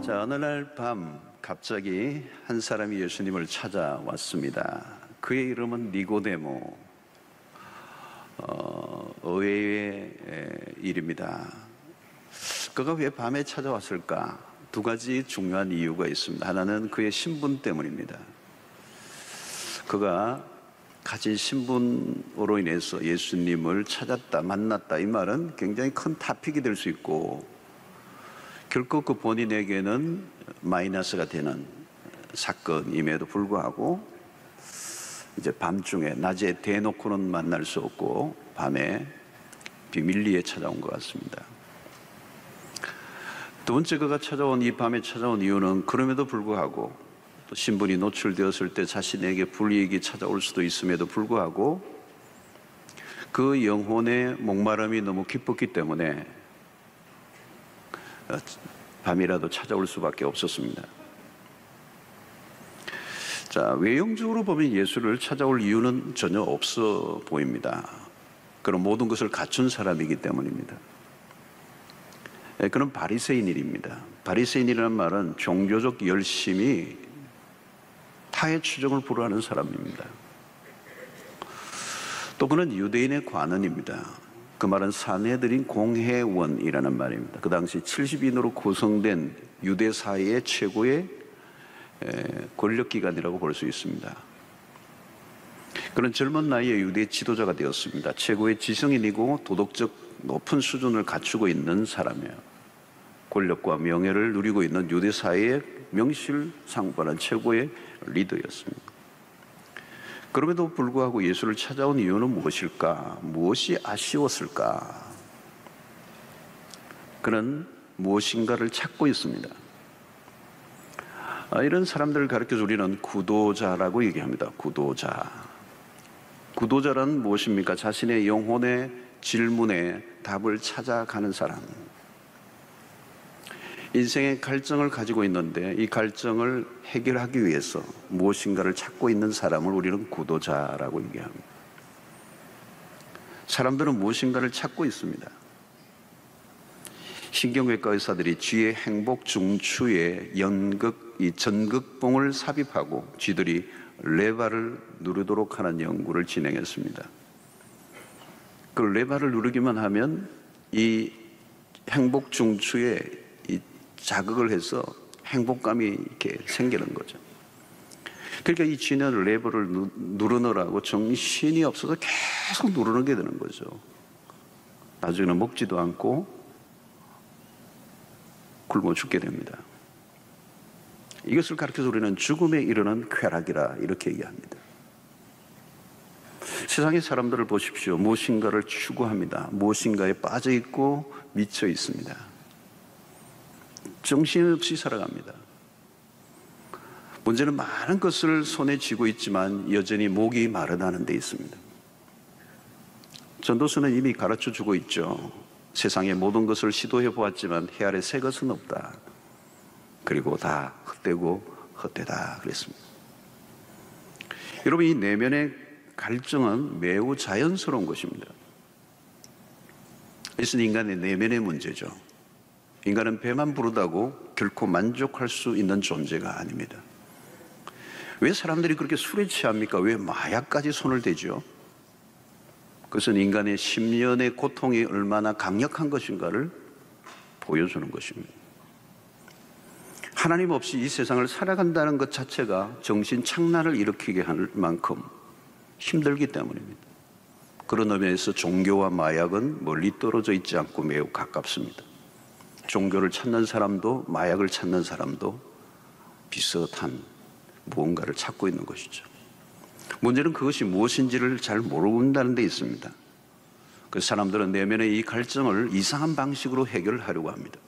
자, 어느 날 밤 갑자기 한 사람이 예수님을 찾아왔습니다. 그의 이름은 니고데모, 의외의 일입니다. 그가 왜 밤에 찾아왔을까? 두 가지 중요한 이유가 있습니다. 하나는 그의 신분 때문입니다. 그가 가진 신분으로 인해서 예수님을 찾았다, 만났다, 이 말은 굉장히 큰 타픽이 될 수 있고 결코 그 본인에게는 마이너스가 되는 사건임에도 불구하고 이제 밤중에, 낮에 대놓고는 만날 수 없고 밤에 비밀리에 찾아온 것 같습니다. 두 번째, 그가 이 밤에 찾아온 이유는 그럼에도 불구하고 또 신분이 노출되었을 때 자신에게 불이익이 찾아올 수도 있음에도 불구하고 그 영혼의 목마름이 너무 깊었기 때문에 밤이라도 찾아올 수밖에 없었습니다. 자, 외형적으로 보면 예수를 찾아올 이유는 전혀 없어 보입니다. 그런 모든 것을 갖춘 사람이기 때문입니다. 그는 바리새인일입니다. 바리새인이라는 말은 종교적 열심이 타의 추종을 불허하는 사람입니다. 또 그는 유대인의 관원입니다. 그 말은 사내들인 공회원이라는 말입니다. 그 당시 70인으로 구성된 유대 사회의 최고의 권력기관이라고 볼 수 있습니다. 그는 젊은 나이에 유대 지도자가 되었습니다. 최고의 지성인이고 도덕적 높은 수준을 갖추고 있는 사람이에요. 권력과 명예를 누리고 있는 유대 사회의 명실상부한 최고의 리더였습니다. 그럼에도 불구하고 예수를 찾아온 이유는 무엇일까? 무엇이 아쉬웠을까? 그는 무엇인가를 찾고 있습니다. 이런 사람들을 가르쳐서 우리는 구도자라고 얘기합니다. 구도자. 구도자란 무엇입니까? 자신의 영혼의 질문에 답을 찾아가는 사람. 인생의 갈증을 가지고 있는데 이 갈증을 해결하기 위해서 무엇인가를 찾고 있는 사람을 우리는 구도자라고 얘기합니다. 사람들은 무엇인가를 찾고 있습니다. 신경외과 의사들이 쥐의 행복 중추에 이 전극봉을 삽입하고 쥐들이 레바를 누르도록 하는 연구를 진행했습니다. 그 레바를 누르기만 하면 이 행복 중추에 자극을 해서 행복감이 이렇게 생기는 거죠. 그러니까 이 쥐는 레버를 누르느라고 정신이 없어서 계속 누르게 되는 거죠. 나중에는 먹지도 않고 굶어 죽게 됩니다. 이것을 가르쳐서 우리는 죽음에 이르는 쾌락이라 이렇게 얘기합니다. 세상의 사람들을 보십시오. 무엇인가를 추구합니다. 무엇인가에 빠져 있고 미쳐 있습니다. 정신없이 살아갑니다. 문제는 많은 것을 손에 쥐고 있지만 여전히 목이 마르다는 데 있습니다. 전도서는 이미 가르쳐 주고 있죠. 세상의 모든 것을 시도해 보았지만 해 아래 새 것은 없다. 그리고 다 헛되고 헛되다 그랬습니다. 여러분, 이 내면의 갈증은 매우 자연스러운 것입니다. 이것은 인간의 내면의 문제죠. 인간은 배만 부르다고 결코 만족할 수 있는 존재가 아닙니다. 왜 사람들이 그렇게 술에 취합니까? 왜 마약까지 손을 대죠? 그것은 인간의 심연의 고통이 얼마나 강력한 것인가를 보여주는 것입니다. 하나님 없이 이 세상을 살아간다는 것 자체가 정신 착란을 일으키게 할 만큼 힘들기 때문입니다. 그런 의미에서 종교와 마약은 멀리 떨어져 있지 않고 매우 가깝습니다. 종교를 찾는 사람도 마약을 찾는 사람도 비슷한 무언가를 찾고 있는 것이죠. 문제는 그것이 무엇인지를 잘 모른다는 데 있습니다. 그래서 사람들은 내면의 이 갈증을 이상한 방식으로 해결하려고 합니다.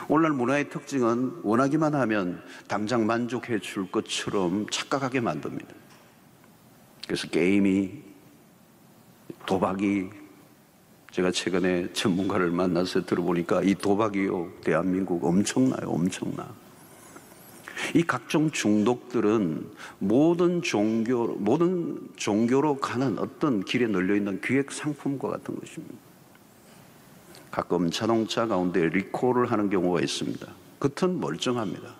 오늘날 문화의 특징은 원하기만 하면 당장 만족해 줄 것처럼 착각하게 만듭니다. 그래서 게임이, 도박이, 제가 최근에 전문가를 만나서 들어보니까 이 도박이요, 대한민국 엄청나요, 엄청나. 이 각종 중독들은 모든 종교로 가는 어떤 길에 널려있는 기획 상품과 같은 것입니다. 가끔 자동차 가운데 리콜을 하는 경우가 있습니다. 겉은 멀쩡합니다.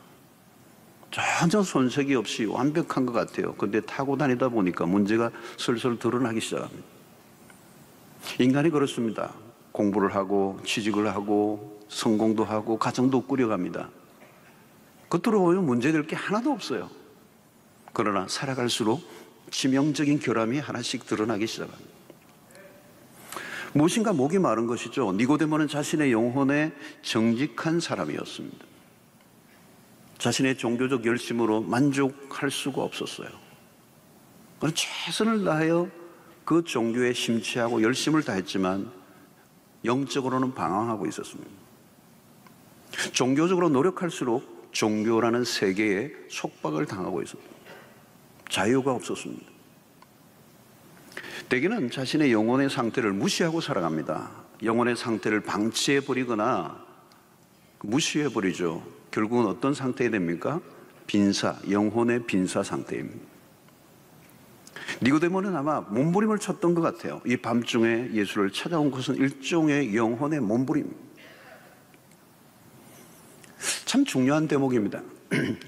전혀 손색이 없이 완벽한 것 같아요. 그런데 타고 다니다 보니까 문제가 슬슬 드러나기 시작합니다. 인간이 그렇습니다. 공부를 하고 취직을 하고 성공도 하고 가정도 꾸려갑니다. 겉으로 보면 문제될 게 하나도 없어요. 그러나 살아갈수록 치명적인 결함이 하나씩 드러나기 시작합니다. 무엇인가 목이 마른 것이죠. 니고데모는 자신의 영혼에 정직한 사람이었습니다. 자신의 종교적 열심으로 만족할 수가 없었어요. 그래서 최선을 다하여 그 종교에 심취하고 열심을 다했지만 영적으로는 방황하고 있었습니다. 종교적으로 노력할수록 종교라는 세계에 속박을 당하고 있었습니다. 자유가 없었습니다. 대개는 자신의 영혼의 상태를 무시하고 살아갑니다. 영혼의 상태를 방치해버리거나 무시해버리죠. 결국은 어떤 상태에 됩니까? 빈사, 영혼의 빈사 상태입니다. 니고데모는 아마 몸부림을 쳤던 것 같아요. 이 밤중에 예수를 찾아온 것은 일종의 영혼의 몸부림입니다. 참 중요한 대목입니다.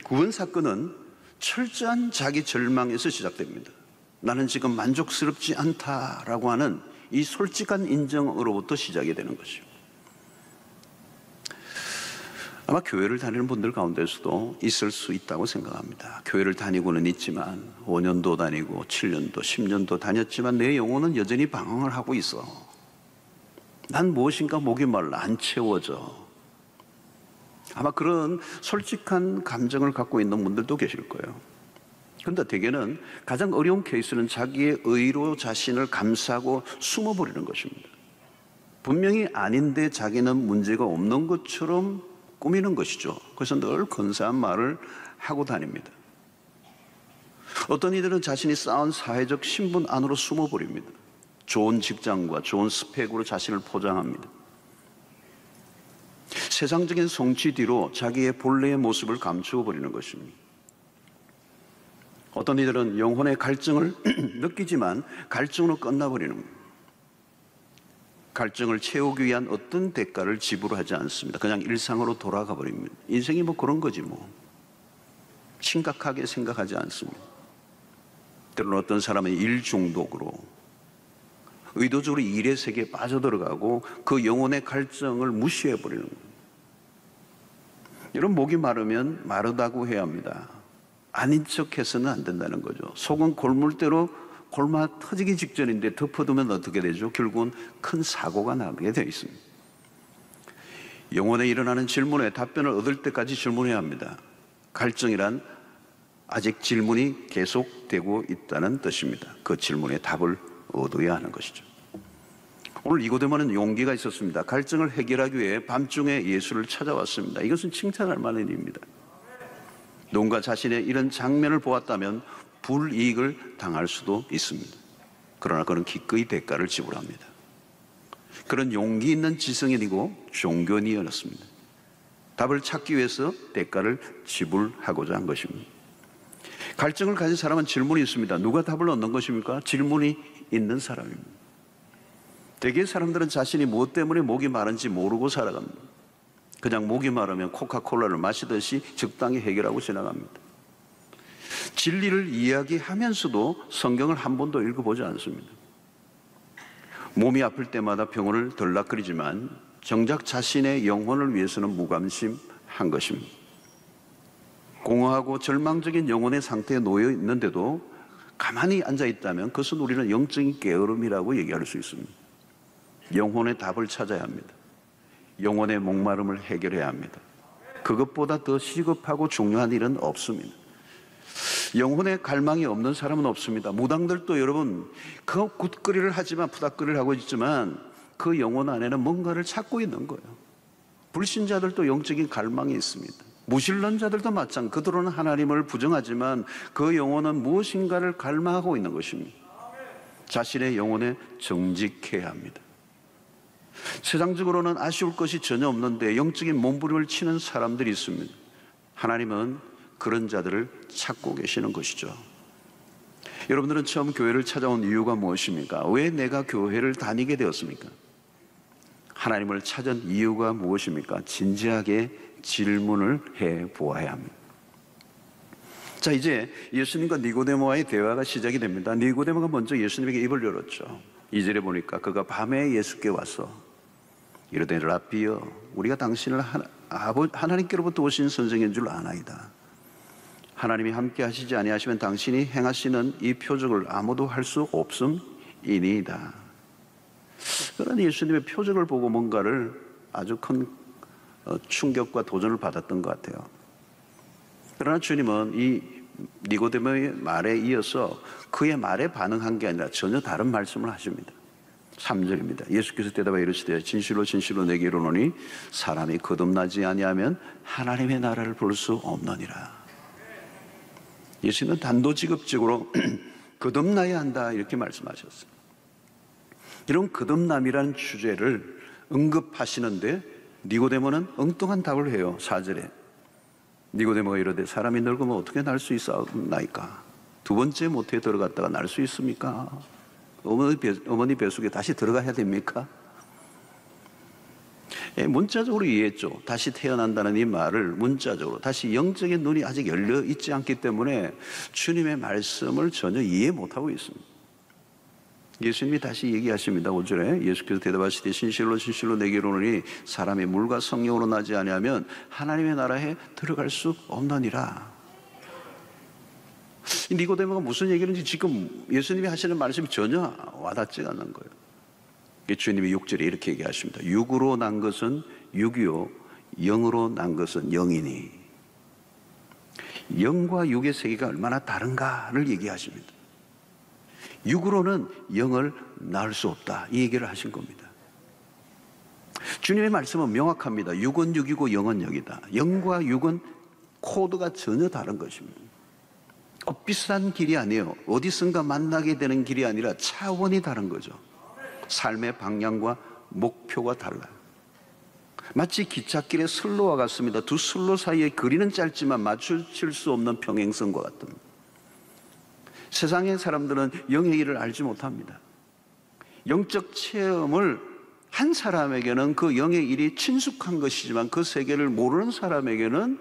구원 사건은 철저한 자기 절망에서 시작됩니다. 나는 지금 만족스럽지 않다라고 하는 이 솔직한 인정으로부터 시작이 되는 것이죠. 아마 교회를 다니는 분들 가운데서도 있을 수 있다고 생각합니다. 교회를 다니고는 있지만 5년도 다니고 7년도 10년도 다녔지만 내 영혼은 여전히 방황을 하고 있어. 난 무엇인가 목이 말라 안 채워져. 아마 그런 솔직한 감정을 갖고 있는 분들도 계실 거예요. 그런데 대개는 가장 어려운 케이스는 자기의 의로 자신을 감싸고 숨어버리는 것입니다. 분명히 아닌데 자기는 문제가 없는 것처럼 꾸미는 것이죠. 그래서 늘 근사한 말을 하고 다닙니다. 어떤 이들은 자신이 쌓은 사회적 신분 안으로 숨어버립니다. 좋은 직장과 좋은 스펙으로 자신을 포장합니다. 세상적인 성취 뒤로 자기의 본래의 모습을 감추어 버리는 것입니다. 어떤 이들은 영혼의 갈증을 느끼지만 갈증으로 끝나버리는 겁니다. 갈증을 채우기 위한 어떤 대가를 지불하지 않습니다. 그냥 일상으로 돌아가 버립니다. 인생이 뭐 그런 거지 뭐. 심각하게 생각하지 않습니다. 때로는 어떤 사람은 일 중독으로 의도적으로 일의 세계에 빠져들어가고 그 영혼의 갈증을 무시해 버리는 겁니다. 여러분, 목이 마르면 마르다고 해야 합니다. 아닌 척해서는 안 된다는 거죠. 속은 골물대로 골마 터지기 직전인데 덮어두면 어떻게 되죠? 결국은 큰 사고가 나게 되어 있습니다. 영혼에 일어나는 질문에 답변을 얻을 때까지 질문해야 합니다. 갈증이란 아직 질문이 계속되고 있다는 뜻입니다. 그 질문에 답을 얻어야 하는 것이죠. 오늘 니고데모는 용기가 있었습니다. 갈증을 해결하기 위해 밤중에 예수를 찾아왔습니다. 이것은 칭찬할 만한 일입니다. 누군가 자신의 이런 장면을 보았다면 불이익을 당할 수도 있습니다. 그러나 그는 기꺼이 대가를 지불합니다. 그런 용기 있는 지성인이고 종교인이었습니다. 답을 찾기 위해서 대가를 지불하고자 한 것입니다. 갈증을 가진 사람은 질문이 있습니다. 누가 답을 얻는 것입니까? 질문이 있는 사람입니다. 대개 사람들은 자신이 무엇 때문에 목이 마른지 모르고 살아갑니다. 그냥 목이 마르면 코카콜라를 마시듯이 적당히 해결하고 지나갑니다. 진리를 이야기하면서도 성경을 한 번도 읽어보지 않습니다. 몸이 아플 때마다 병원을 들락거리지만 정작 자신의 영혼을 위해서는 무관심한 것입니다. 공허하고 절망적인 영혼의 상태에 놓여 있는데도 가만히 앉아 있다면 그것은 우리는 영적인 게으름이라고 얘기할 수 있습니다. 영혼의 답을 찾아야 합니다. 영혼의 목마름을 해결해야 합니다. 그것보다 더 시급하고 중요한 일은 없습니다. 영혼의 갈망이 없는 사람은 없습니다. 무당들도 여러분 그 굿거리를 하지만 푸닥거리를 하고 있지만 그 영혼 안에는 뭔가를 찾고 있는 거예요. 불신자들도 영적인 갈망이 있습니다. 무신론자들도 마찬가지. 그들은 하나님을 부정하지만 그 영혼은 무엇인가를 갈망하고 있는 것입니다. 자신의 영혼에 정직해야 합니다. 세상적으로는 아쉬울 것이 전혀 없는데 영적인 몸부림을 치는 사람들이 있습니다. 하나님은 그런 자들을 찾고 계시는 것이죠. 여러분들은 처음 교회를 찾아온 이유가 무엇입니까? 왜 내가 교회를 다니게 되었습니까? 하나님을 찾은 이유가 무엇입니까? 진지하게 질문을 해 보아야 합니다. 자, 이제 예수님과 니고데모와의 대화가 시작이 됩니다. 니고데모가 먼저 예수님에게 입을 열었죠. 2절에 보니까 그가 밤에 예수께 와서 이르되 라삐여, 우리가 당신을 하나님께로부터 오신 선생인 줄 아나이다. 하나님이 함께 하시지 아니하시면 당신이 행하시는 이 표적을 아무도 할 수 없음이니이다. 그러나 예수님의 표적을 보고 뭔가를 아주 큰 충격과 도전을 받았던 것 같아요. 그러나 주님은 이 니고데모의 말에 이어서 그의 말에 반응한 게 아니라 전혀 다른 말씀을 하십니다. 3절입니다. 예수께서 대답하여 이르시되 진실로 진실로 내게 이르노니 사람이 거듭나지 아니하면 하나님의 나라를 볼 수 없느니라. 예수님은 단도직입적으로 거듭나야 한다 이렇게 말씀하셨어요. 이런 거듭남이라는 주제를 언급하시는데 니고데모는 엉뚱한 답을 해요. 4절에 니고데모가 이르되 사람이 늙으면 어떻게 날 수 있사옵나이까? 두 번째 모태에 들어갔다가 날 수 있습니까? 어머니 뱃속에 다시 들어가야 됩니까? 문자적으로 이해했죠. 다시 태어난다는 이 말을 문자적으로 다시 영적인 눈이 아직 열려 있지 않기 때문에 주님의 말씀을 전혀 이해 못하고 있습니다. 예수님이 다시 얘기하십니다. 5절에 예수께서 대답하시되 진실로 진실로 내게 이르노니 사람이 물과 성령으로 나지 아니하면 하나님의 나라에 들어갈 수 없느니라. 니고데모가 무슨 얘기인지 지금 예수님이 하시는 말씀이 전혀 와닿지 않는 거예요. 주님이 6절에 이렇게 얘기하십니다. 육으로 난 것은 육이요 영으로 난 것은 영이니. 영과 육의 세계가 얼마나 다른가를 얘기하십니다. 육으로는 영을 낳을 수 없다 이 얘기를 하신 겁니다. 주님의 말씀은 명확합니다. 육은 육이고 영은 영이다. 영과 육은 코드가 전혀 다른 것입니다. 비슷한 길이 아니에요. 어디선가 만나게 되는 길이 아니라 차원이 다른 거죠. 삶의 방향과 목표가 달라요. 마치 기찻길의 선로와 같습니다. 두 선로 사이의 거리는 짧지만 맞추실 수 없는 평행선과 같습니다. 세상의 사람들은 영의 일을 알지 못합니다. 영적 체험을 한 사람에게는 그 영의 일이 친숙한 것이지만 그 세계를 모르는 사람에게는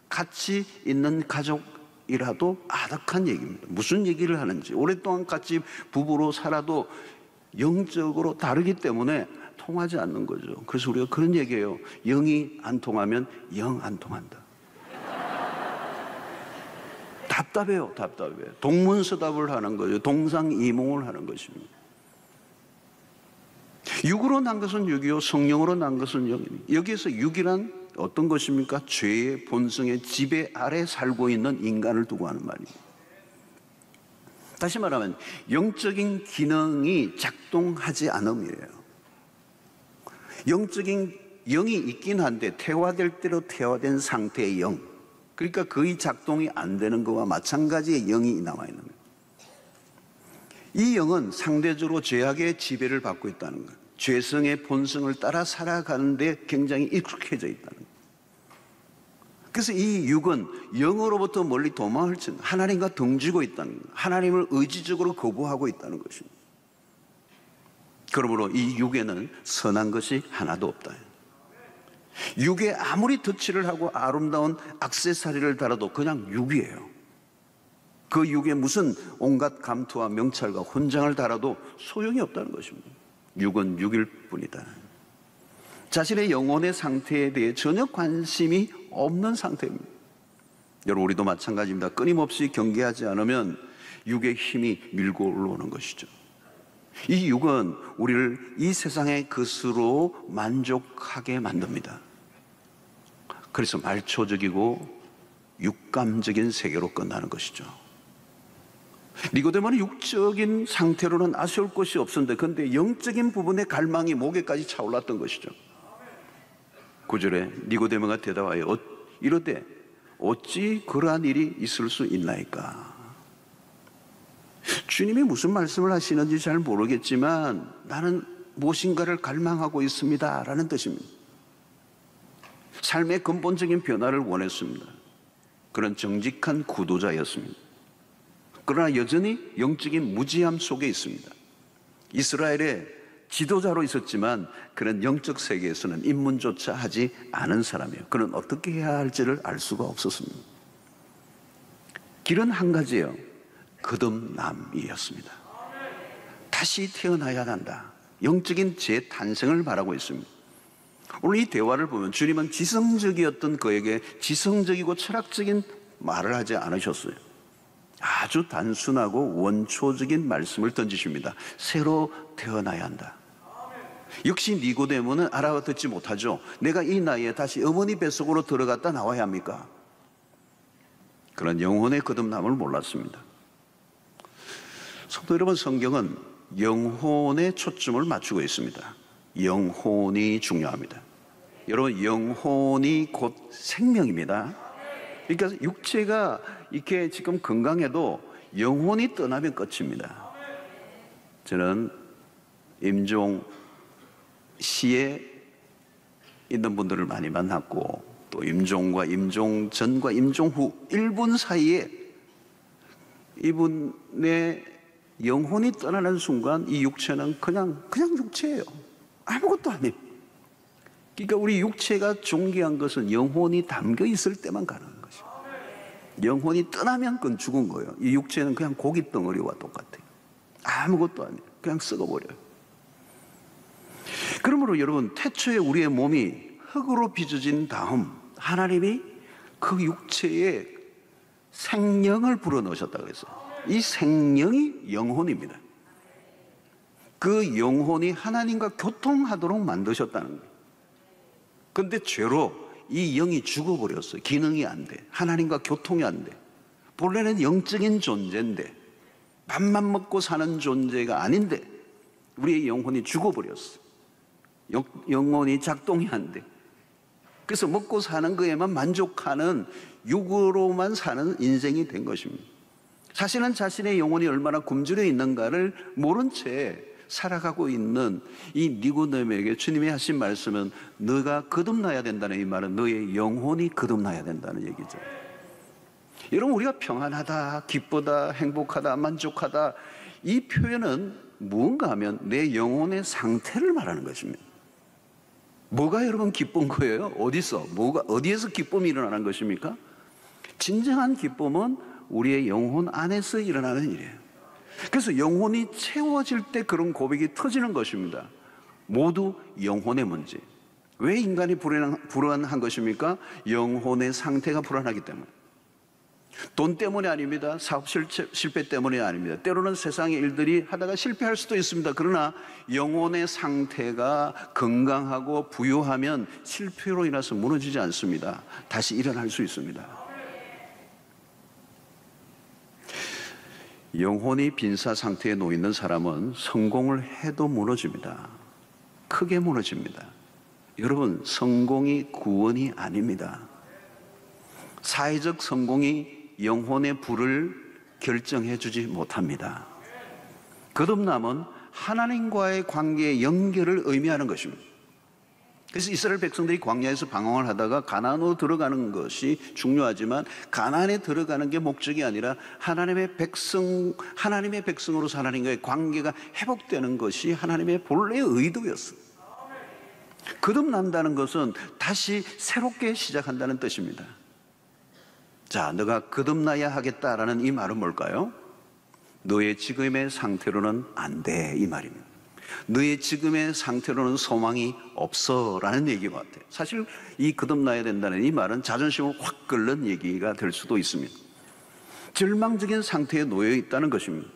같이 있는 가족이라도 아득한 얘기입니다. 무슨 얘기를 하는지 오랫동안 같이 부부로 살아도 영적으로 다르기 때문에 통하지 않는 거죠. 그래서 우리가 그런 얘기해요. 영이 안 통하면 영 안 통한다. 답답해요. 답답해요. 동문서답을 하는 거죠. 동상이몽을 하는 것입니다. 육으로 난 것은 육이요 성령으로 난 것은 영입니다. 여기에서 육이란 어떤 것입니까? 죄의 본성의 지배 아래 살고 있는 인간을 두고 하는 말입니다. 다시 말하면 영적인 기능이 작동하지 않음이에요. 영적인 영이 있긴 한데 태화될 대로 태화된 상태의 영, 그러니까 거의 작동이 안 되는 것과 마찬가지의 영이 남아있는 거예요. 이 영은 상대적으로 죄악의 지배를 받고 있다는 것, 죄성의 본성을 따라 살아가는데 굉장히 익숙해져 있다는 것. 그래서 이 육은 영으로부터 멀리 도망을 친 하나님과 등지고 있다는 것, 하나님을 의지적으로 거부하고 있다는 것입니다. 그러므로 이 육에는 선한 것이 하나도 없다. 육에 아무리 덧칠을 하고 아름다운 액세서리를 달아도 그냥 육이에요. 그 육에 무슨 온갖 감투와 명찰과 훈장을 달아도 소용이 없다는 것입니다. 육은 육일 뿐이다. 자신의 영혼의 상태에 대해 전혀 관심이 없는 상태입니다. 여러분, 우리도 마찬가지입니다. 끊임없이 경계하지 않으면 육의 힘이 밀고 올라오는 것이죠. 이 육은 우리를 이 세상의 것으로 만족하게 만듭니다. 그래서 말초적이고 육감적인 세계로 끝나는 것이죠. 니고데모는 육적인 상태로는 아쉬울 것이 없었는데, 그런데 영적인 부분의 갈망이 목에까지 차올랐던 것이죠. 9절에 니고데모가 대답하여 이르되 어찌 그러한 일이 있을 수 있나이까. 주님이 무슨 말씀을 하시는지 잘 모르겠지만 나는 무엇인가를 갈망하고 있습니다 라는 뜻입니다. 삶의 근본적인 변화를 원했습니다. 그런 정직한 구도자였습니다. 그러나 여전히 영적인 무지함 속에 있습니다. 이스라엘의 지도자로 있었지만 그런 영적 세계에서는 입문조차 하지 않은 사람이에요. 그는 어떻게 해야 할지를 알 수가 없었습니다. 길은 한 가지예요. 거듭남이었습니다. 다시 태어나야 한다. 영적인 재탄생을 바라고 있습니다. 오늘 이 대화를 보면 주님은 지성적이었던 그에게 지성적이고 철학적인 말을 하지 않으셨어요. 아주 단순하고 원초적인 말씀을 던지십니다. 새로 태어나야 한다. 역시 니고데모는 알아듣지 못하죠. 내가 이 나이에 다시 어머니 뱃속으로 들어갔다 나와야 합니까? 그런 영혼의 거듭남을 몰랐습니다. 성도 여러분, 성경은 영혼에 초점을 맞추고 있습니다. 영혼이 중요합니다. 여러분, 영혼이 곧 생명입니다. 그러니까 육체가 이렇게 지금 건강해도 영혼이 떠나면 끝입니다. 저는 임종 시에 있는 분들을 많이 만났고, 또 임종과 임종 전과 임종 후 1분 사이에 이분의 영혼이 떠나는 순간 이 육체는 그냥 육체예요. 아무것도 아니에요. 그러니까 우리 육체가 존귀한 것은 영혼이 담겨 있을 때만 가능한 것이에요. 영혼이 떠나면 그건 죽은 거예요. 이 육체는 그냥 고기 덩어리와 똑같아요. 아무것도 아니에요. 그냥 썩어버려요. 그러므로 여러분, 태초에 우리의 몸이 흙으로 빚어진 다음 하나님이 그 육체에 생명을 불어넣으셨다고 했어요. 이 생명이 영혼입니다. 그 영혼이 하나님과 교통하도록 만드셨다는 거예요. 그런데 죄로 이 영이 죽어버렸어요. 기능이 안 돼. 하나님과 교통이 안 돼. 본래는 영적인 존재인데, 밥만 먹고 사는 존재가 아닌데 우리의 영혼이 죽어버렸어. 영혼이 작동이 안 돼. 그래서 먹고 사는 거에만 만족하는 육으로만 사는 인생이 된 것입니다. 사실은 자신의 영혼이 얼마나 굶주려 있는가를 모른 채 살아가고 있는 이 니고데모에게 주님이 하신 말씀은 너가 거듭나야 된다는, 이 말은 너의 영혼이 거듭나야 된다는 얘기죠. 여러분, 우리가 평안하다, 기쁘다, 행복하다, 만족하다, 이 표현은 무언가 하면 내 영혼의 상태를 말하는 것입니다. 뭐가 여러분 기쁜 거예요? 어디에서 기쁨이 일어나는 것입니까? 진정한 기쁨은 우리의 영혼 안에서 일어나는 일이에요. 그래서 영혼이 채워질 때 그런 고백이 터지는 것입니다. 모두 영혼의 문제. 왜 인간이 불안한 것입니까? 영혼의 상태가 불안하기 때문에. 돈 때문이 아닙니다. 사업 실패 때문이 아닙니다. 때로는 세상의 일들이 하다가 실패할 수도 있습니다. 그러나 영혼의 상태가 건강하고 부유하면 실패로 인해서 무너지지 않습니다. 다시 일어날 수 있습니다. 영혼이 빈사 상태에 놓여 있는 사람은 성공을 해도 무너집니다. 크게 무너집니다. 여러분, 성공이 구원이 아닙니다. 사회적 성공이 영혼의 불을 결정해 주지 못합니다. 거듭남은 하나님과의 관계의 연결을 의미하는 것입니다. 그래서 이스라엘 백성들이 광야에서 방황을 하다가 가나안으로 들어가는 것이 중요하지만 가나안에 들어가는 게 목적이 아니라 하나님의 백성으로서 하나님과의 관계가 회복되는 것이 하나님의 본래의 의도였어요. 거듭난다는 것은 다시 새롭게 시작한다는 뜻입니다. 자, 너가 거듭나야 하겠다라는 이 말은 뭘까요? 너의 지금의 상태로는 안 돼, 이 말입니다. 너의 지금의 상태로는 소망이 없어 라는 얘기인 것 같아요. 사실 이 거듭나야 된다는 이 말은 자존심을 확 끓는 얘기가 될 수도 있습니다. 절망적인 상태에 놓여 있다는 것입니다.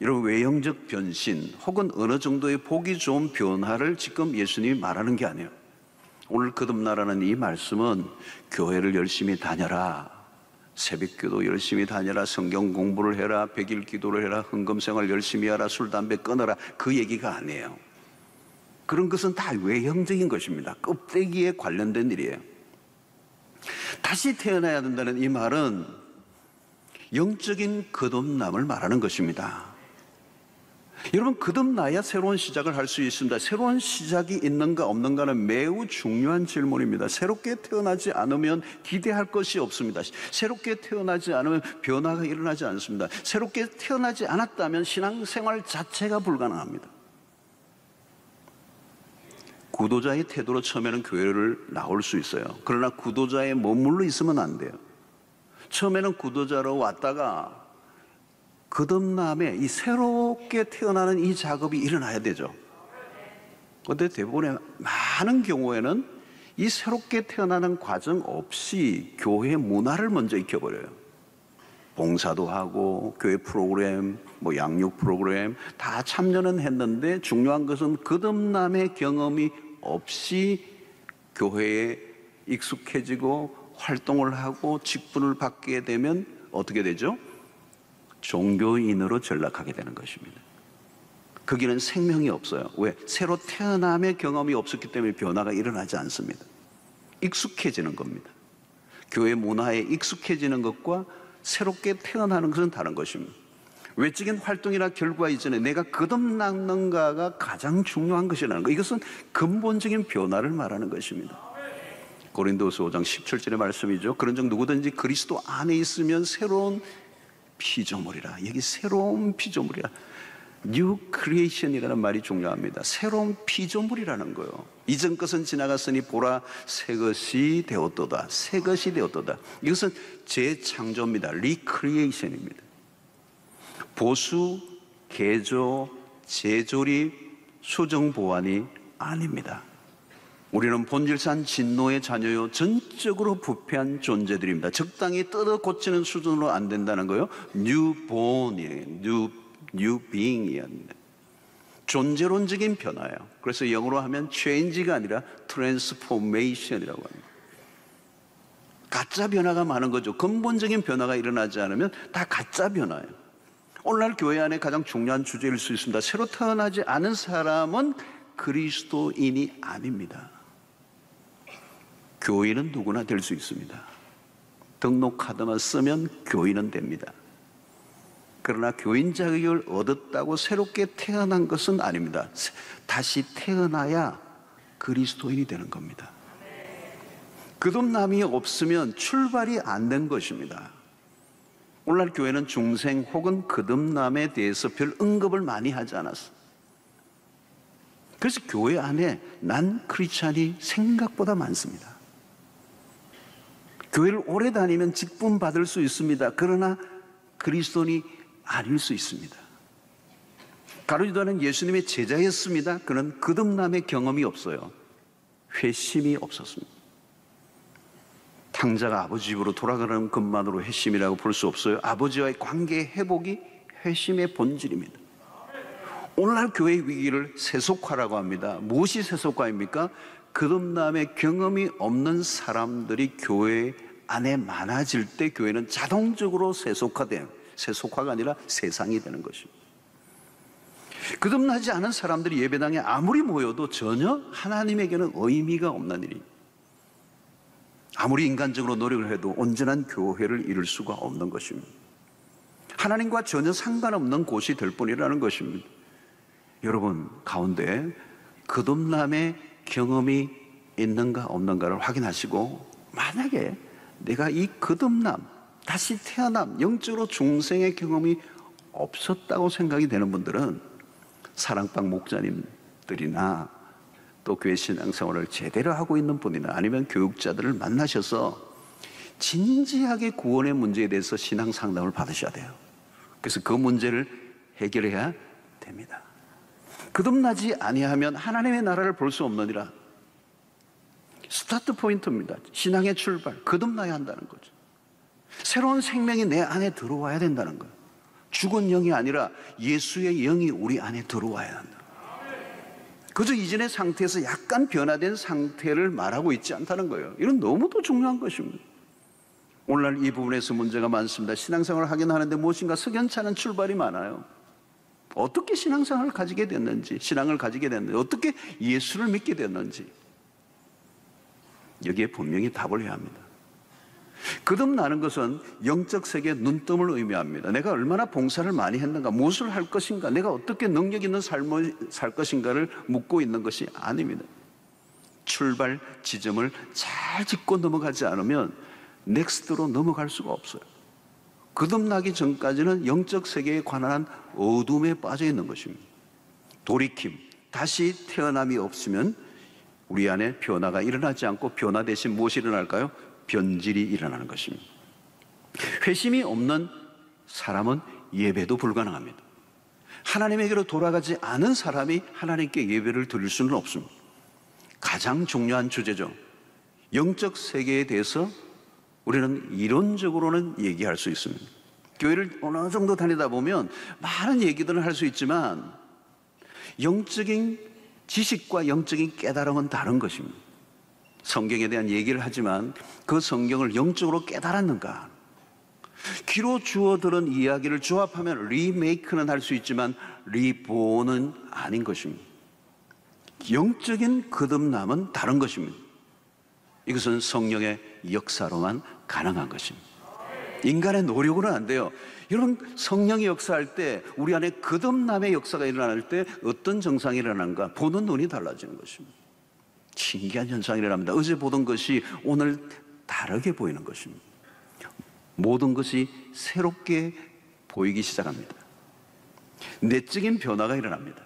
이런 외형적 변신 혹은 어느 정도의 보기 좋은 변화를 지금 예수님이 말하는 게 아니에요. 오늘 거듭나라는 이 말씀은 교회를 열심히 다녀라, 새벽기도 열심히 다녀라, 성경 공부를 해라, 백일 기도를 해라, 헌금생활 열심히 하라, 술, 담배 끊어라, 그 얘기가 아니에요. 그런 것은 다 외형적인 것입니다. 껍데기에 관련된 일이에요. 다시 태어나야 된다는 이 말은 영적인 거듭남을 말하는 것입니다. 여러분, 거듭나야 새로운 시작을 할 수 있습니다. 새로운 시작이 있는가 없는가는 매우 중요한 질문입니다. 새롭게 태어나지 않으면 기대할 것이 없습니다. 새롭게 태어나지 않으면 변화가 일어나지 않습니다. 새롭게 태어나지 않았다면 신앙생활 자체가 불가능합니다. 구도자의 태도로 처음에는 교회를 나올 수 있어요. 그러나 구도자에 머물러 있으면 안 돼요. 처음에는 구도자로 왔다가 거듭남에 이 새롭게 태어나는 이 작업이 일어나야 되죠. 그런데 대부분의 많은 경우에는 이 새롭게 태어나는 과정 없이 교회 문화를 먼저 익혀버려요. 봉사도 하고 교회 프로그램, 양육 프로그램 다 참여는 했는데 중요한 것은 거듭남의 경험이 없이 교회에 익숙해지고 활동을 하고 직분을 받게 되면 어떻게 되죠? 종교인으로 전락하게 되는 것입니다. 거기는 생명이 없어요. 왜? 새로 태어남의 경험이 없었기 때문에 변화가 일어나지 않습니다. 익숙해지는 겁니다. 교회 문화에 익숙해지는 것과 새롭게 태어나는 것은 다른 것입니다. 외적인 활동이나 결과 이전에 내가 거듭났는가가 가장 중요한 것이라는 것. 이것은 근본적인 변화를 말하는 것입니다. 고린도서 5장 17절의 말씀이죠. 그런즉 누구든지 그리스도 안에 있으면 새로운 피조물이라. 여기 새로운 피조물이라. New creation이라는 말이 중요합니다. 새로운 피조물이라는 거예요. 이전 것은 지나갔으니 보라 새 것이 되었도다. 새 것이 되었도다. 이것은 재창조입니다. Recreation입니다. 보수, 개조, 재조립, 수정 보완이 아닙니다. 우리는 본질상 진노의 자녀요, 전적으로 부패한 존재들입니다. 적당히 뜯어 고치는 수준으로 안 된다는 거예요. Newborn이에요. New being이에요. 존재론적인 변화예요. 그래서 영어로 하면 change가 아니라 transformation이라고 합니다. 가짜 변화가 많은 거죠. 근본적인 변화가 일어나지 않으면 다 가짜 변화예요. 오늘날 교회 안에 가장 중요한 주제일 수 있습니다. 새로 태어나지 않은 사람은 그리스도인이 아닙니다. 교인은 누구나 될 수 있습니다. 등록카드만 쓰면 교인은 됩니다. 그러나 교인 자격을 얻었다고 새롭게 태어난 것은 아닙니다. 다시 태어나야 그리스도인이 되는 겁니다. 거듭남이 없으면 출발이 안 된 것입니다. 오늘날 교회는 중생 혹은 거듭남에 대해서 별 언급을 많이 하지 않았어요. 그래서 교회 안에 난 크리스찬이 생각보다 많습니다. 교회를 오래 다니면 직분 받을 수 있습니다. 그러나 그리스도인이 아닐 수 있습니다. 가룟유다는 예수님의 제자였습니다. 그는 거듭남의 경험이 없어요. 회심이 없었습니다. 탕자가 아버지 집으로 돌아가는 것만으로 회심이라고 볼 수 없어요. 아버지와의 관계의 회복이 회심의 본질입니다. 오늘날 교회의 위기를 세속화라고 합니다. 무엇이 세속화입니까? 거듭남의 경험이 없는 사람들이 교회 안에 많아질 때 교회는 자동적으로 세속화돼요. 세속화가 아니라 세상이 되는 것입니다. 거듭나지 않은 사람들이 예배당에 아무리 모여도 전혀 하나님에게는 의미가 없는 일입니다. 아무리 인간적으로 노력을 해도 온전한 교회를 이룰 수가 없는 것입니다. 하나님과 전혀 상관없는 곳이 될 뿐이라는 것입니다. 여러분 가운데 거듭남의 경험이 있는가 없는가를 확인하시고, 만약에 내가 이 거듭남, 다시 태어남, 영적으로 중생의 경험이 없었다고 생각이 되는 분들은 사랑방 목자님들이나 또 교회 신앙생활을 제대로 하고 있는 분이나 아니면 교육자들을 만나셔서 진지하게 구원의 문제에 대해서 신앙 상담을 받으셔야 돼요. 그래서 그 문제를 해결해야 됩니다. 거듭나지 아니하면 하나님의 나라를 볼 수 없느니라. 스타트 포인트입니다. 신앙의 출발, 거듭나야 한다는 거죠. 새로운 생명이 내 안에 들어와야 된다는 거예요. 죽은 영이 아니라 예수의 영이 우리 안에 들어와야 한다. 그저 이전의 상태에서 약간 변화된 상태를 말하고 있지 않다는 거예요. 이건 너무도 중요한 것입니다. 오늘날 이 부분에서 문제가 많습니다. 신앙생활을 하긴 하는데 무엇인가 석연치 않은 출발이 많아요. 어떻게 신앙생활을 가지게 됐는지, 신앙을 가지게 됐는지, 어떻게 예수를 믿게 됐는지, 여기에 분명히 답을 해야 합니다. 거듭나는 것은 영적 세계의 눈뜸을 의미합니다. 내가 얼마나 봉사를 많이 했는가, 무엇을 할 것인가, 내가 어떻게 능력 있는 삶을 살 것인가를 묻고 있는 것이 아닙니다. 출발 지점을 잘 짚고 넘어가지 않으면 넥스트로 넘어갈 수가 없어요. 거듭나기 전까지는 영적 세계에 관한 어둠에 빠져 있는 것입니다. 돌이킴, 다시 태어남이 없으면 우리 안에 변화가 일어나지 않고, 변화 대신 무엇이 일어날까요? 변질이 일어나는 것입니다. 회심이 없는 사람은 예배도 불가능합니다. 하나님에게로 돌아가지 않은 사람이 하나님께 예배를 드릴 수는 없습니다. 가장 중요한 주제죠. 영적 세계에 대해서 우리는 이론적으로는 얘기할 수 있습니다. 교회를 어느 정도 다니다 보면 많은 얘기들을 할 수 있지만 영적인 지식과 영적인 깨달음은 다른 것입니다. 성경에 대한 얘기를 하지만 그 성경을 영적으로 깨달았는가? 귀로 주워 들은 이야기를 조합하면 리메이크는 할 수 있지만 리보는 아닌 것입니다. 영적인 거듭남은 다른 것입니다. 이것은 성령의 역사로만 가능한 것입니다. 인간의 노력으로는 안 돼요. 여러분, 성령이 역사할 때, 우리 안에 거듭남의 역사가 일어날 때 어떤 증상이 일어나는가? 보는 눈이 달라지는 것입니다. 신기한 현상이 일어납니다. 어제 보던 것이 오늘 다르게 보이는 것입니다. 모든 것이 새롭게 보이기 시작합니다. 내적인 변화가 일어납니다.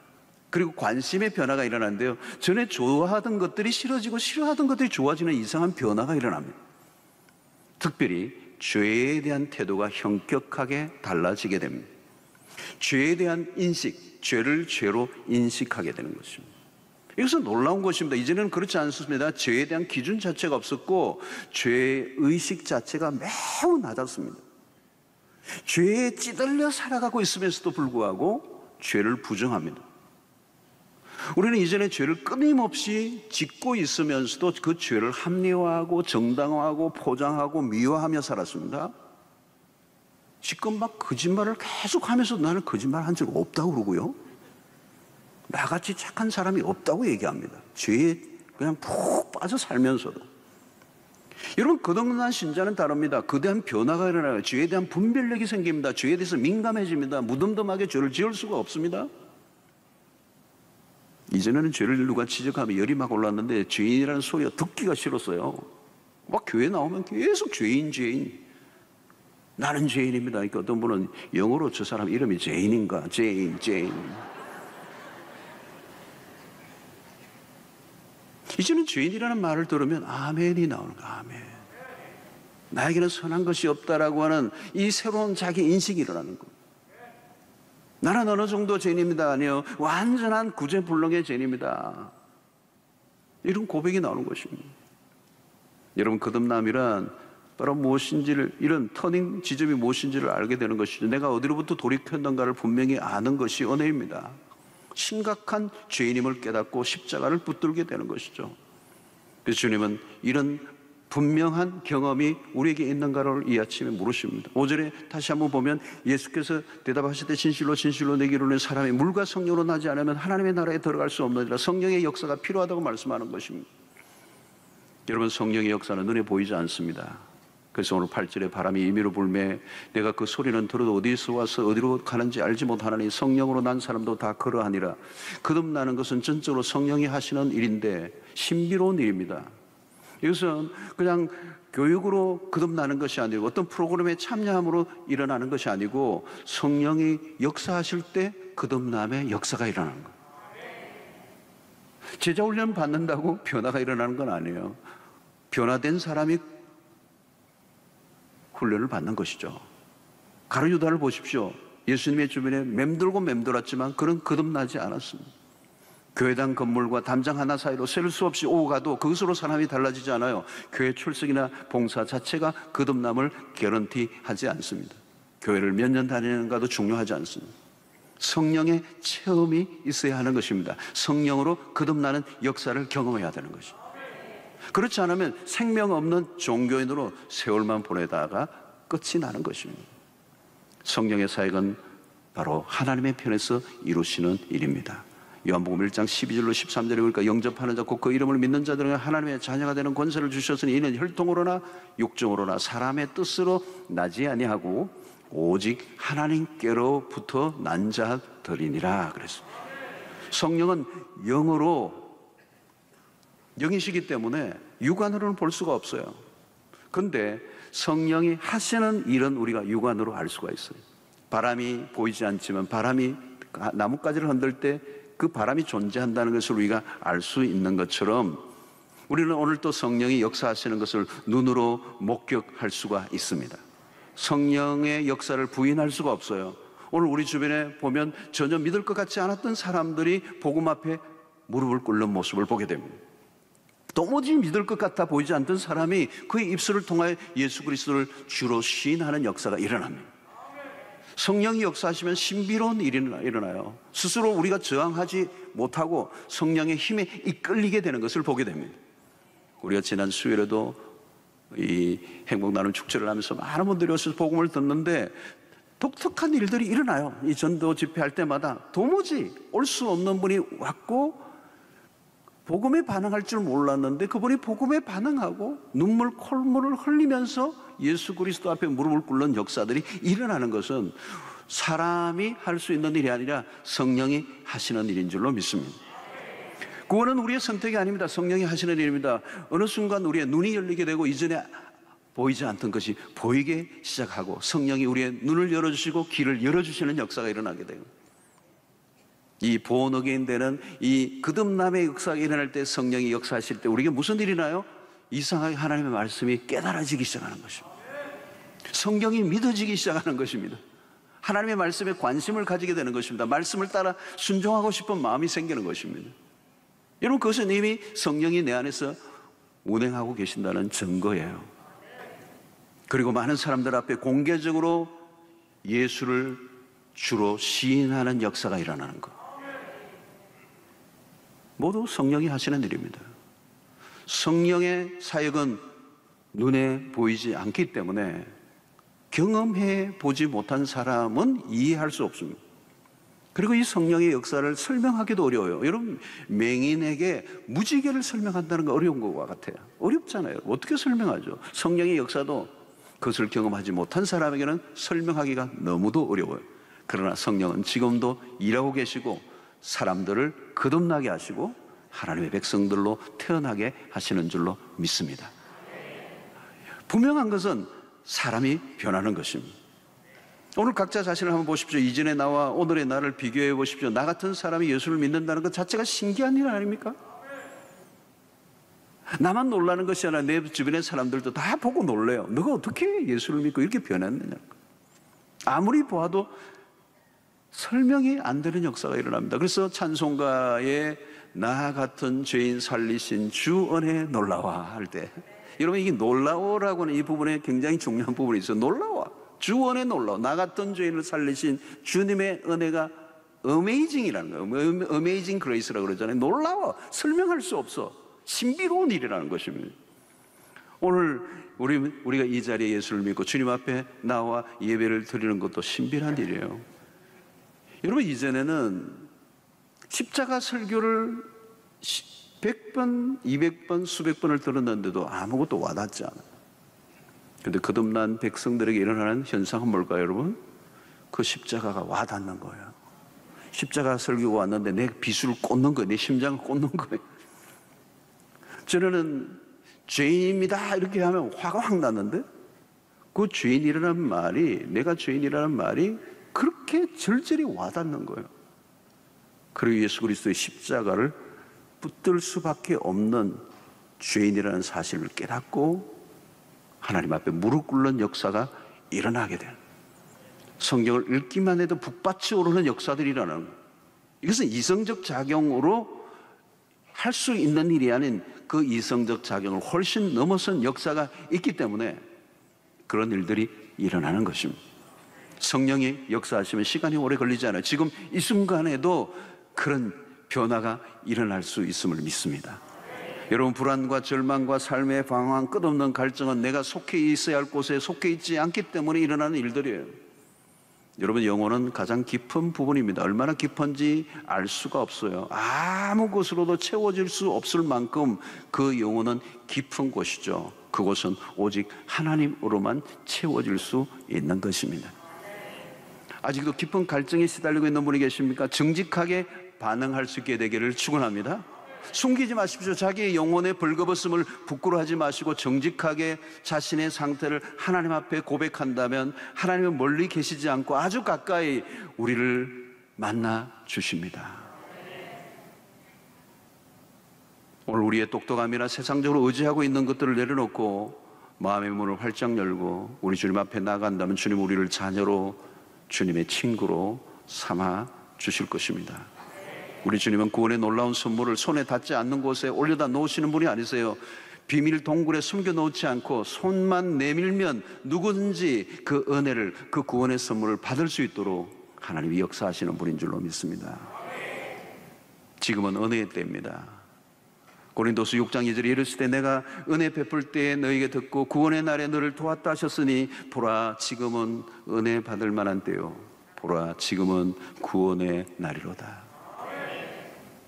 그리고 관심의 변화가 일어나는데요, 전에 좋아하던 것들이 싫어지고 싫어하던 것들이 좋아지는 이상한 변화가 일어납니다. 특별히 죄에 대한 태도가 현격하게 달라지게 됩니다. 죄에 대한 인식, 죄를 죄로 인식하게 되는 것입니다. 이것은 놀라운 것입니다. 이제는 그렇지 않습니다. 죄에 대한 기준 자체가 없었고 죄의 의식 자체가 매우 낮았습니다. 죄에 찌들려 살아가고 있으면서도 불구하고 죄를 부정합니다. 우리는 이전에 죄를 끊임없이 짓고 있으면서도 그 죄를 합리화하고 정당화하고 포장하고 미화하며 살았습니다. 지금 막 거짓말을 계속하면서 나는 거짓말 한 적 없다고 그러고요, 나같이 착한 사람이 없다고 얘기합니다. 죄에 그냥 푹 빠져 살면서도. 여러분, 거듭난 신자는 다릅니다. 그에 대한 변화가 일어나요. 죄에 대한 분별력이 생깁니다. 죄에 대해서 민감해집니다. 무덤덤하게 죄를 지을 수가 없습니다. 이전에는 죄를 누가 지적하면 열이 막 올랐는데 죄인이라는 소리가 듣기가 싫었어요. 막 교회 나오면 계속 죄인. 나는 죄인입니다. 그러니까 어떤 분은 영어로 저 사람 이름이 제인인가? 제인. 이제는 죄인이라는 말을 들으면 아멘이 나오는 거예요. 아멘. 나에게는 선한 것이 없다라고 하는 이 새로운 자기 인식이 일어나는 거예요. 나는 어느 정도 죄인입니다. 아니요, 완전한 구제불능의 죄인입니다. 이런 고백이 나오는 것입니다. 여러분, 거듭남이란 바로 무엇인지를, 이런 터닝 지점이 무엇인지를 알게 되는 것이죠. 내가 어디로부터 돌이켰는가를 분명히 아는 것이 은혜입니다. 심각한 죄인임을 깨닫고 십자가를 붙들게 되는 것이죠. 그래서 주님은 이런 분명한 경험이 우리에게 있는가를 이 아침에 물으십니다. 5절에 다시 한번 보면 예수께서 대답하실 때 진실로 내게 이르는 사람이 물과 성령으로 나지 않으면 하나님의 나라에 들어갈 수 없느니라. 성령의 역사가 필요하다고 말씀하는 것입니다. 여러분, 성령의 역사는 눈에 보이지 않습니다. 그래서 오늘 8절에 바람이 임의로 불매 내가 그 소리는 들어도 어디서 와서 어디로 가는지 알지 못하나니 성령으로 난 사람도 다 그러하니라. 거듭나는 것은 전적으로 성령이 하시는 일인데 신비로운 일입니다. 이것은 그냥 교육으로 거듭나는 것이 아니고 어떤 프로그램에 참여함으로 일어나는 것이 아니고 성령이 역사하실 때 거듭남의 역사가 일어나는 거예요. 제자 훈련 받는다고 변화가 일어나는 건 아니에요. 변화된 사람이 훈련을 받는 것이죠. 가룟 유다를 보십시오. 예수님의 주변에 맴돌고 맴돌았지만 그는 거듭나지 않았습니다. 교회당 건물과 담장 하나 사이로 셀 수 없이 오고 가도 그것으로 사람이 달라지지 않아요. 교회 출석이나 봉사 자체가 거듭남을 개런티하지 않습니다. 교회를 몇 년 다니는가도 중요하지 않습니다. 성령의 체험이 있어야 하는 것입니다. 성령으로 거듭나는 역사를 경험해야 되는 것입니다. 그렇지 않으면 생명 없는 종교인으로 세월만 보내다가 끝이 나는 것입니다. 성령의 사역은 바로 하나님의 편에서 이루시는 일입니다. 요한복음 1장 12절로 13절에 보니까 영접하는 자 곧 그 이름을 믿는 자들은 하나님의 자녀가 되는 권세를 주셨으니 이는 혈통으로나 육정으로나 사람의 뜻으로 나지 아니하고 오직 하나님께로부터 난 자들이니라 그랬습니다. 성령은 영이시기 때문에 육안으로는 볼 수가 없어요. 그런데 성령이 하시는 일은 우리가 육안으로 알 수가 있어요. 바람이 보이지 않지만 바람이 나뭇가지를 흔들 때 그 바람이 존재한다는 것을 우리가 알 수 있는 것처럼 우리는 오늘 또 성령이 역사하시는 것을 눈으로 목격할 수가 있습니다. 성령의 역사를 부인할 수가 없어요. 오늘 우리 주변에 보면 전혀 믿을 것 같지 않았던 사람들이 복음 앞에 무릎을 꿇는 모습을 보게 됩니다. 도무지 믿을 것 같아 보이지 않던 사람이 그의 입술을 통하여 예수 그리스도를 주로 시인하는 역사가 일어납니다. 성령이 역사하시면 신비로운 일이 일어나요. 스스로 우리가 저항하지 못하고 성령의 힘에 이끌리게 되는 것을 보게 됩니다. 우리가 지난 수요일에도 이 행복나눔 축제를 하면서 많은 분들이 오셔서 복음을 듣는데 독특한 일들이 일어나요. 이 전도 집회할 때마다 도무지 올 수 없는 분이 왔고 복음에 반응할 줄 몰랐는데 그분이 복음에 반응하고 눈물 콧물을 흘리면서 예수 그리스도 앞에 무릎을 꿇는 역사들이 일어나는 것은 사람이 할 수 있는 일이 아니라 성령이 하시는 일인 줄로 믿습니다. 그거는 우리의 선택이 아닙니다. 성령이 하시는 일입니다. 어느 순간 우리의 눈이 열리게 되고 이전에 보이지 않던 것이 보이게 시작하고 성령이 우리의 눈을 열어주시고 귀를 열어주시는 역사가 일어나게 돼요. 이 born again 되는 이 거듭남의 역사가 일어날 때 성령이 역사하실 때 우리에게 무슨 일이 나요? 이상하게 하나님의 말씀이 깨달아지기 시작하는 것입니다. 성경이 믿어지기 시작하는 것입니다. 하나님의 말씀에 관심을 가지게 되는 것입니다. 말씀을 따라 순종하고 싶은 마음이 생기는 것입니다. 여러분 그것은 이미 성령이 내 안에서 운행하고 계신다는 증거예요. 그리고 많은 사람들 앞에 공개적으로 예수를 주로 시인하는 역사가 일어나는 것. 모두 성령이 하시는 일입니다. 성령의 사역은 눈에 보이지 않기 때문에 경험해 보지 못한 사람은 이해할 수 없습니다. 그리고 이 성령의 역사를 설명하기도 어려워요. 여러분 맹인에게 무지개를 설명한다는 거 어려운 것과 같아요. 어렵잖아요. 어떻게 설명하죠? 성령의 역사도 그것을 경험하지 못한 사람에게는 설명하기가 너무도 어려워요. 그러나 성령은 지금도 일하고 계시고 사람들을 거듭나게 하시고 하나님의 백성들로 태어나게 하시는 줄로 믿습니다. 분명한 것은 사람이 변하는 것입니다. 오늘 각자 자신을 한번 보십시오. 이전의 나와 오늘의 나를 비교해 보십시오. 나 같은 사람이 예수를 믿는다는 것 자체가 신기한 일 아닙니까? 나만 놀라는 것이 아니라 내 주변의 사람들도 다 보고 놀래요. 너가 어떻게 예수를 믿고 이렇게 변했느냐. 아무리 보아도 설명이 안 되는 역사가 일어납니다. 그래서 찬송가에 나 같은 죄인 살리신 주 은혜 놀라워 할 때 여러분 이게 놀라워라고 하는 이 부분에 굉장히 중요한 부분이 있어요. 놀라워. 주 은혜 놀라워. 나 같은 죄인을 살리신 주님의 은혜가 어메이징이라는 거예요. 어메이징 그레이스라고 그러잖아요. 놀라워. 설명할 수 없어. 신비로운 일이라는 것입니다. 오늘 우리가 이 자리에 예수를 믿고 주님 앞에 나와 예배를 드리는 것도 신비한 일이에요. 여러분 이전에는 십자가 설교를 100번, 200번, 수백 번을 들었는데도 아무것도 와닿지 않아요. 그런데 거듭난 백성들에게 일어나는 현상은 뭘까요, 여러분? 그 십자가가 와닿는 거예요. 십자가 설교가 왔는데 내 비수를 꽂는 거예요. 내 심장을 꽂는 거예요. 저는 죄인입니다 이렇게 하면 화가 확 났는데, 그 죄인이라는 말이, 내가 죄인이라는 말이 그렇게 절절히 와닿는 거예요. 그리고 예수 그리스도의 십자가를 붙들 수밖에 없는 죄인이라는 사실을 깨닫고 하나님 앞에 무릎 꿇는 역사가 일어나게 돼요. 성경을 읽기만 해도 북받쳐 오르는 역사들이 일어나는 거예요. 이것은 이성적 작용으로 할 수 있는 일이 아닌 그 이성적 작용을 훨씬 넘어선 역사가 있기 때문에 그런 일들이 일어나는 것입니다. 성령이 역사하시면 시간이 오래 걸리지 않아요. 지금 이 순간에도 그런 변화가 일어날 수 있음을 믿습니다. 여러분, 불안과 절망과 삶의 방황, 끝없는 갈증은 내가 속해 있어야 할 곳에 속해 있지 않기 때문에 일어나는 일들이에요. 여러분, 영혼은 가장 깊은 부분입니다. 얼마나 깊은지 알 수가 없어요. 아무 곳으로도 채워질 수 없을 만큼 그 영혼은 깊은 곳이죠. 그곳은 오직 하나님으로만 채워질 수 있는 것입니다. 아직도 깊은 갈증에 시달리고 있는 분이 계십니까? 정직하게 반응할 수 있게 되기를 축원합니다. 숨기지 마십시오. 자기의 영혼의 벌거벗음을 부끄러워하지 마시고 정직하게 자신의 상태를 하나님 앞에 고백한다면 하나님은 멀리 계시지 않고 아주 가까이 우리를 만나 주십니다. 오늘 우리의 똑똑함이나 세상적으로 의지하고 있는 것들을 내려놓고 마음의 문을 활짝 열고 우리 주님 앞에 나간다면 주님 우리를 자녀로, 주님의 친구로 삼아 주실 것입니다. 우리 주님은 구원의 놀라운 선물을 손에 닿지 않는 곳에 올려다 놓으시는 분이 아니세요. 비밀 동굴에 숨겨놓지 않고 손만 내밀면 누구든지 그 은혜를, 그 구원의 선물을 받을 수 있도록 하나님이 역사하시는 분인 줄로 믿습니다. 지금은 은혜의 때입니다. 고린도서 6장 2절에 이르시되 내가 은혜 베풀 때에 너에게 듣고 구원의 날에 너를 도왔다 하셨으니 보라 지금은 은혜 받을 만한 때요 보라 지금은 구원의 날이로다.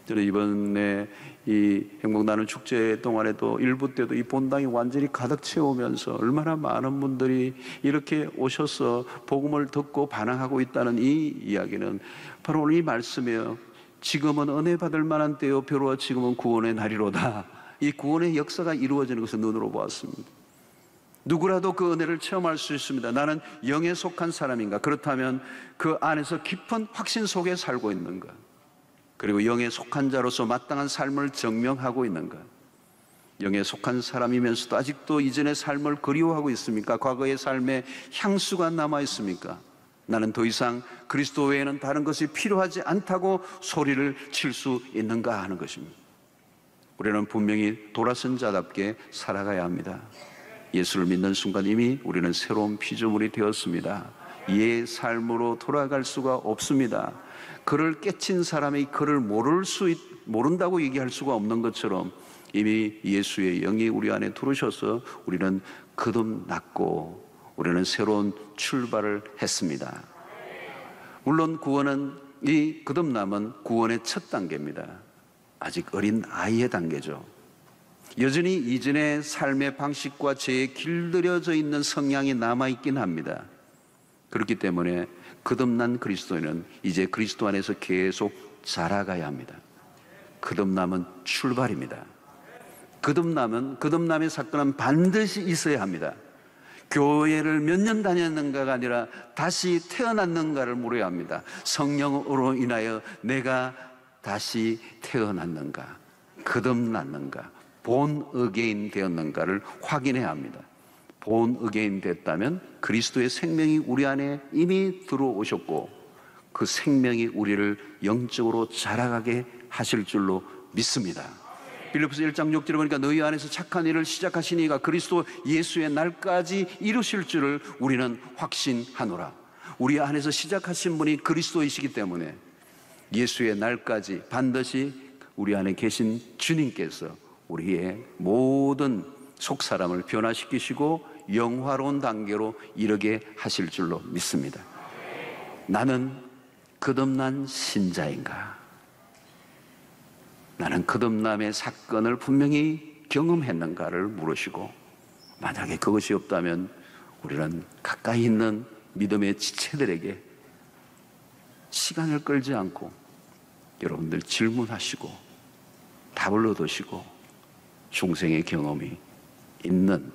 저는 이번에 이 행복 나눔 축제 동안에도 일부 때도 이 본당이 완전히 가득 채우면서 얼마나 많은 분들이 이렇게 오셔서 복음을 듣고 반응하고 있다는 이 이야기는 바로 오늘 이 말씀이에요. 지금은 은혜 받을 만한 때요 비로소 지금은 구원의 날이로다. 이 구원의 역사가 이루어지는 것을 눈으로 보았습니다. 누구라도 그 은혜를 체험할 수 있습니다. 나는 영에 속한 사람인가? 그렇다면 그 안에서 깊은 확신 속에 살고 있는가? 그리고 영에 속한 자로서 마땅한 삶을 증명하고 있는가? 영에 속한 사람이면서도 아직도 이전의 삶을 그리워하고 있습니까? 과거의 삶에 향수가 남아 있습니까? 나는 더 이상 그리스도 외에는 다른 것이 필요하지 않다고 소리를 칠 수 있는가 하는 것입니다. 우리는 분명히 돌아선 자답게 살아가야 합니다. 예수를 믿는 순간 이미 우리는 새로운 피조물이 되었습니다. 옛 삶으로 돌아갈 수가 없습니다. 그를 깨친 사람이 그를 모른다고 얘기할 수가 없는 것처럼 이미 예수의 영이 우리 안에 들어오셔서 우리는 거듭났고 우리는 새로운 출발을 했습니다. 물론 구원은, 이 거듭남은 구원의 첫 단계입니다. 아직 어린 아이의 단계죠. 여전히 이전의 삶의 방식과 죄에 길들여져 있는 성향이 남아있긴 합니다. 그렇기 때문에 거듭난 그리스도인은 이제 그리스도 안에서 계속 자라가야 합니다. 거듭남은 출발입니다. 거듭남의 사건은 반드시 있어야 합니다. 교회를 몇 년 다녔는가가 아니라 다시 태어났는가를 물어야 합니다. 성령으로 인하여 내가 다시 태어났는가, 거듭났는가, 본 어게인 되었는가를 확인해야 합니다. 본 어게인 됐다면 그리스도의 생명이 우리 안에 이미 들어오셨고 그 생명이 우리를 영적으로 자라가게 하실 줄로 믿습니다. 빌립보서 1장 6절에 보니까 너희 안에서 착한 일을 시작하신 이가 그리스도 예수의 날까지 이루실 줄을 우리는 확신하노라. 우리 안에서 시작하신 분이 그리스도이시기 때문에 예수의 날까지 반드시 우리 안에 계신 주님께서 우리의 모든 속사람을 변화시키시고 영화로운 단계로 이르게 하실 줄로 믿습니다. 나는 거듭난 신자인가? 나는 거듭남의 사건을 분명히 경험했는가를 물으시고 만약에 그것이 없다면 우리는 가까이 있는 믿음의 지체들에게 시간을 끌지 않고 여러분들 질문하시고 답을 얻으시고 중생의 경험이 있는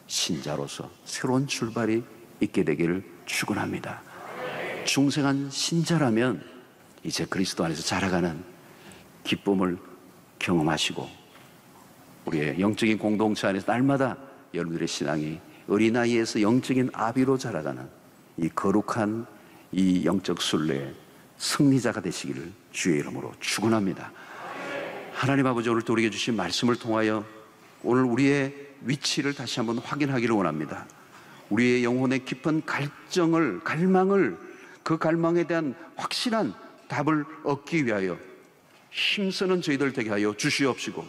신자로서 새로운 출발이 있게 되기를 축원합니다. 중생한 신자라면 이제 그리스도 안에서 자라가는 기쁨을 경험하시고 우리의 영적인 공동체 안에서 날마다 여러분들의 신앙이 어린아이에서 영적인 아비로 자라가는 이 거룩한 이 영적 순례의 승리자가 되시기를 주의 이름으로 축원합니다. 하나님 아버지, 오늘 또 우리에게 주신 말씀을 통하여 오늘 우리의 위치를 다시 한번 확인하기를 원합니다. 우리의 영혼의 깊은 갈망을 그 갈망에 대한 확실한 답을 얻기 위하여 힘쓰는 저희들 되게 하여 주시옵시고,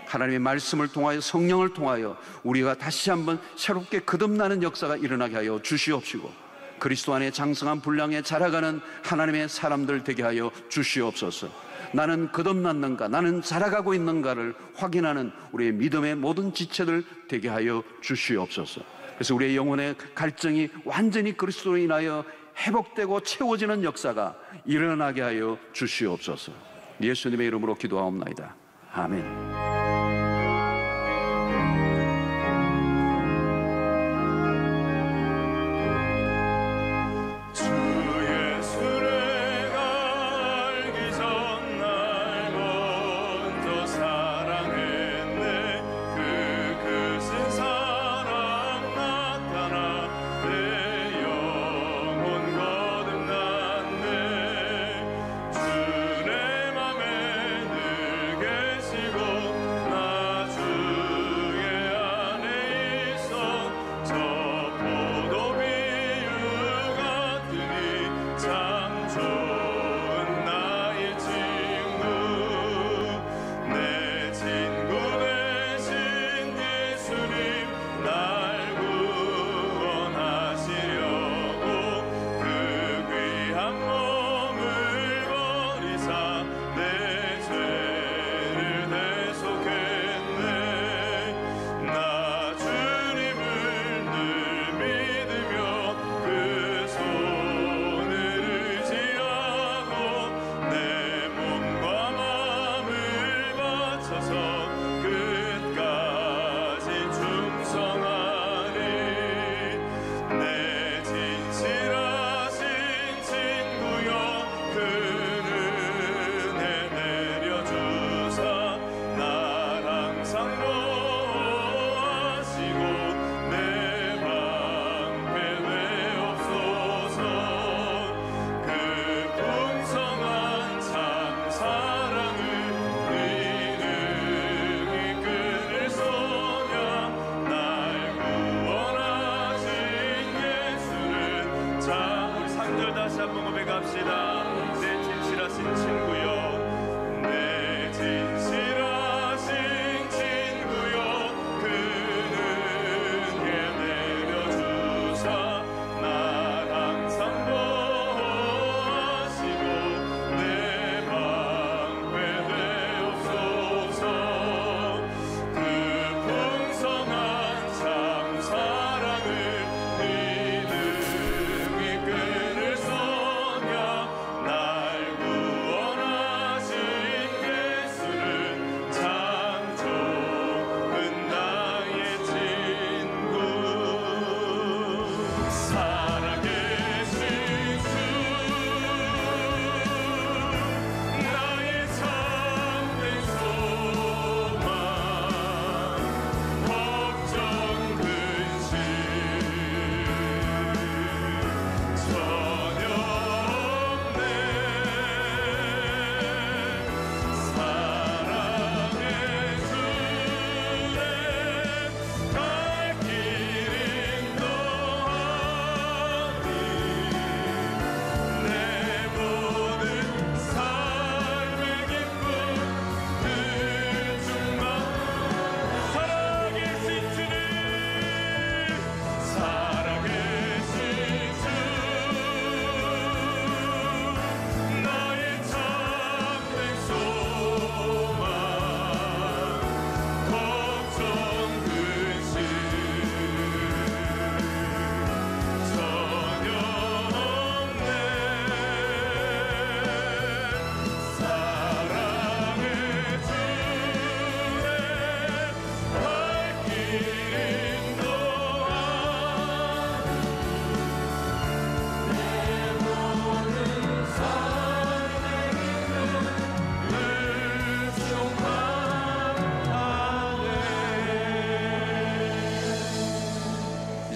하나님의 말씀을 통하여 성령을 통하여 우리가 다시 한번 새롭게 거듭나는 역사가 일어나게 하여 주시옵시고, 그리스도 안에 장성한 분량에 자라가는 하나님의 사람들 되게 하여 주시옵소서. 나는 거듭났는가, 나는 자라가고 있는가를 확인하는 우리의 믿음의 모든 지체들 되게 하여 주시옵소서. 그래서 우리의 영혼의 갈증이 완전히 그리스도로 인하여 회복되고 채워지는 역사가 일어나게 하여 주시옵소서. 예수님의 이름으로 기도하옵나이다. 아멘. 주내 맘에 늘 계시고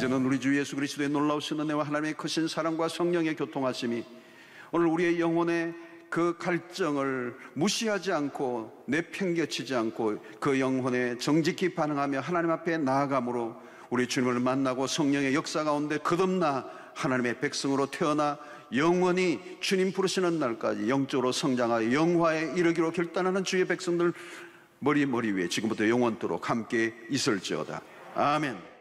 이제는 우리 주 예수 그리스도의 놀라우신 은혜와 하나님의 크신 사랑과 성령의 교통하심이 오늘 우리의 영혼의 그 갈증을 무시하지 않고 내팽개치지 않고 그 영혼에 정직히 반응하며 하나님 앞에 나아감으로 우리 주님을 만나고 성령의 역사 가운데 거듭나 하나님의 백성으로 태어나 영원히 주님 부르시는 날까지 영적으로 성장하여 영화에 이르기로 결단하는 주의 백성들 머리 위에 지금부터 영원토록 함께 있을지어다. 아멘.